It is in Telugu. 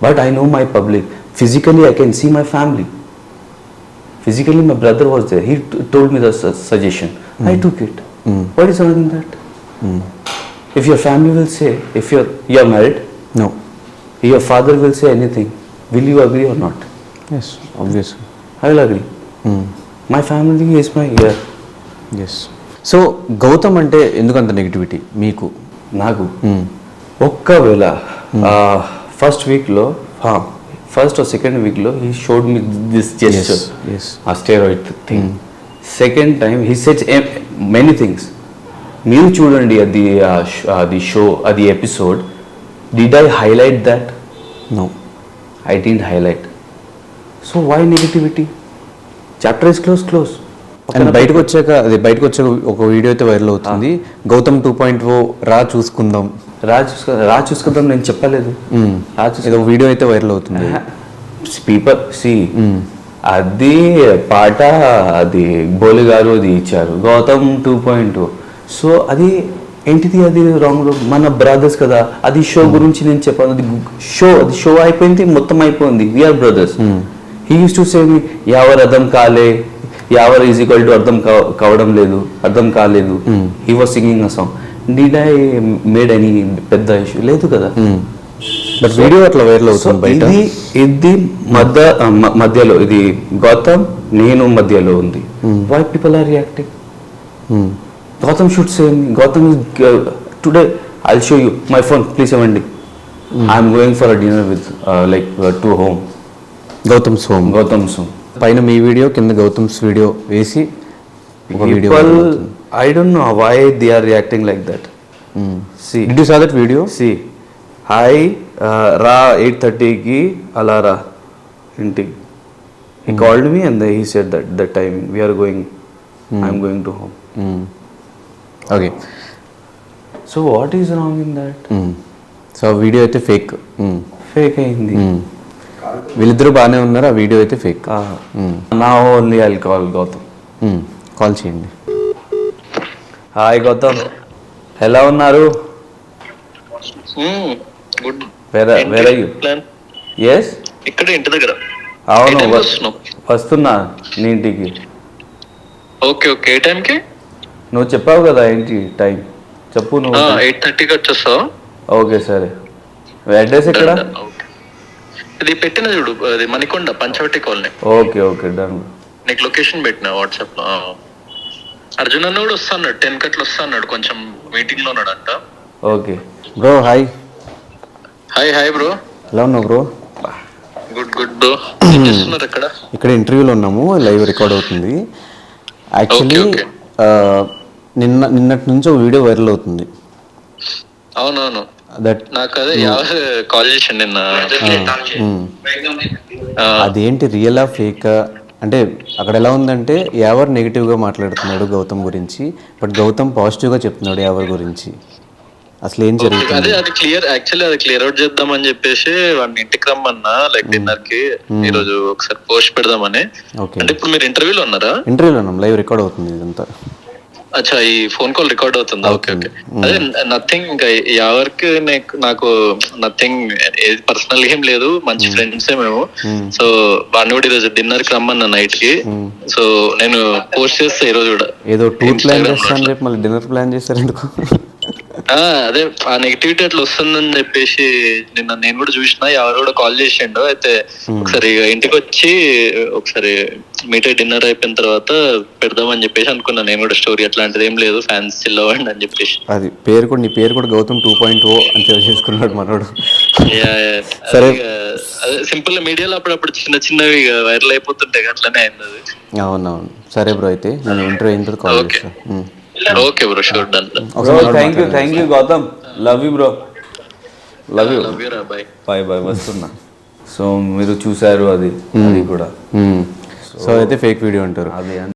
But I know my public. Physically, I can see my family. Physically, my brother was there. He told me the suggestion. I took it. What is wrong in that? If your family will say, if you're married, No. your father will say anything, will you agree or not? Yes, obviously. I will agree. My family is my ear. Yes. So Gautam అంటే ఎందుకంత నెగిటివిటీ మీకు? నాకు ఒక్కవేళ ఫస్ట్ వీక్లో ఫస్ట్ సెకండ్ వీక్లో he showed me this gesture, yes. A steroid thing. Second time he sets many things. మీరు చూడండి అది షో, అది episode. Did I highlight that? No, I don't highlight. So why negativity? Chapter is close. And బయటకు వచ్చాక ఒక వీడియో అయితే వైరల్ అవుతుంది, గౌతమ్ 2.0 రా చూసుకుందాం. రా చూసుకుందాం నేను చెప్పలేదు. ఏదో వీడియో అయితే వైరల్ అవుతుంది. పీపుల్ సి అది పాట, అది బోలి గారు అది ఇచ్చారు, గౌతమ్ 2.0. సో అది ఏంటిది? అది రాంగ్. మన బ్రదర్స్ కదా, అది షో గురించి నేను చెప్పాను. అది షో అయిపోయింది, మొత్తం అయిపోయింది. We are brothers. He used to say me ఎవరు అర్థం కాలే, ఎవరు ఈజ్ ఈక్వల్ టు అర్థం కాలేదు. He was singing a song. Did I made any పెద్ద ఇష్యూ? లేదు కదా. బట్ వీడియో అట్లా వైరల్ అవుతుంది బయట. ఇది మధ్యలో, ఇది గౌతమ్ నేను మధ్యలో ఉంది. Why people are reacting? Gautam should say me, Gautam is today I'll show you my phone, please ఇవ్వండి. I'm going for a dinner with like to home, Gautam's home. పైన మీ వీడియో, కింద గౌతమ్స్ వీడియో వేసి ఒక వీడియో. I don't know why they are reacting like that. See, did you saw that video? See, hi, ra 8:30 ki ala ra inti. He called me and he said that time we are going, I'm going to home. Okay. So what is wrong in that? So video అయితే ఫేక్. Fake అయింది. వీళ్ళిద్దరూ బాగానే ఉన్నారు, ఆ వీడియో అయితే fake. Now only I'll call Gautam. Call చేయండి. హాయ్ గౌతమ్, ఎలా ఉన్నారు? Good. Where are you? Yes, ఇక్కడ ఇంటి దగ్గర. అవును, వస్తున్నా నీ ఇంటికి. Okay okay. ఏ టైంకి? నువ్వు చెప్పావు కదా ఏంటి టైం, చెప్పు నువ్వు. 8:30కి వచ్చేస్తావు? ఓకే సరే. అడ్రస్ ఎక్కడ? ఇది పెట్టిన చూడు, అది Manikonda Panchavati colony. Okay okay done. నీకు లొకేషన్ పెట్టిన వాట్సాప్ లో. అర్జున్ అన్న కూడా వస్తా అన్నాడు, 10 కట్ల వస్తా అన్నాడు, కొంచెం మీటింగ్ లో ఉన్నాడు అంట. Okay bro, hi. Hi bro, ఎలా ఉన్నావు బ్రో? Good bro. ఏం చేస్తున్నారు ఇక్కడ? ఇక్కడ ఇంటర్వ్యూలో ఉన్నాము, లైవ్ రికార్డ్ అవుతుంది. యాక్చువల్లీ నిన్నటి నుంచి ఒక వీడియో వైరల్ అవుతుంది. అవునవును, దట్ నాకు అదే కాల్ చేసిండు నిన్న. అదేంటి, రియలా ఫేకా అంటే అక్కడ ఎలా ఉందంటే ఎవరు నెగిటివ్గా మాట్లాడుతున్నాడు గౌతమ్ గురించి, బట్ గౌతమ్ పాజిటివ్గా చెప్తున్నాడు ఎవరి గురించి. అసలు ఏం జరుగుతుంది? అది క్లియర్, యాక్చువల్లీ అది క్లియర్ అవుట్ చేద్దామని చెప్పేసి వాడిని ఇంటికి రమ్మన్నా, లైక్ డిన్నర్ కి ఈ రోజు ఒకసారి పోస్ట్ పెడదామని. అంటే ఇప్పుడు మీరు ఇంటర్వ్యూలో ఉన్నారా? ఇంటర్వ్యూలో ఉన్నాం, లైవ్ రికార్డ్ అవుతుంది ఇదంతా. అచ్చా, ఈ ఫోన్ కాల్ రికార్డ్ అవుతుందా? Okay okay. అదే నథింగ్, ఇంకా ఎవరికి నాకు నథింగ్ పర్సనల్ ఏం లేదు, మంచి ఫ్రెండ్స్ మేము. సో వాడిని కూడా ఈరోజు డిన్నర్ కి రమ్మన్నా నైట్ కి. సో నేను పోస్ట్ చేస్తా ఈరోజు కూడా. ఏదో టూర్ ప్లాన్ చేస్తాను రేపు, మళ్ళీ డిన్నర్ ప్లాన్ చేస్తారు ఎందుకు? అదే ఆ నెగిటివిటీ అట్లా వస్తుందని చెప్పేసి నిన్న నేను కూడా చూసిన, ఎవరు కూడా కాల్ చేసిండు. అయితే ఒకసారి ఇంటికి వచ్చి ఒకసారి మీట్ అయ్యి డిన్నర్ అయిపోయిన తర్వాత పెడదామని చెప్పేసి అనుకున్నా నేను కూడా. స్టోరీ అట్లాంటిది ఏం లేదు, ఫ్యాన్స్ చిల్లవండి అని చెప్పేసి. అది పేరు కూడా, నీ పేరు కూడా గౌతమ్ 2.0 అని చేసుకున్నాడు మనోడు. సరే, అదే సింపుల్ మీడియాలో అప్పుడప్పుడు చిన్న చిన్నవి వైరల్ అయిపోతుంటాయి, అట్లనే అయింది అది. అవునవును. సరే బ్రో, అయితే నేను ఇంటర్వ్యూ అయిన తర్వాత కాల్ చేస్తాను. Okay bro, sure, done. Thank you Gautam, love you bro, love you. Bye. వస్తున్నా. సో మీరు చూసారు అది కూడా. సో అయితే ఫేక్ వీడియో అంటారు. అది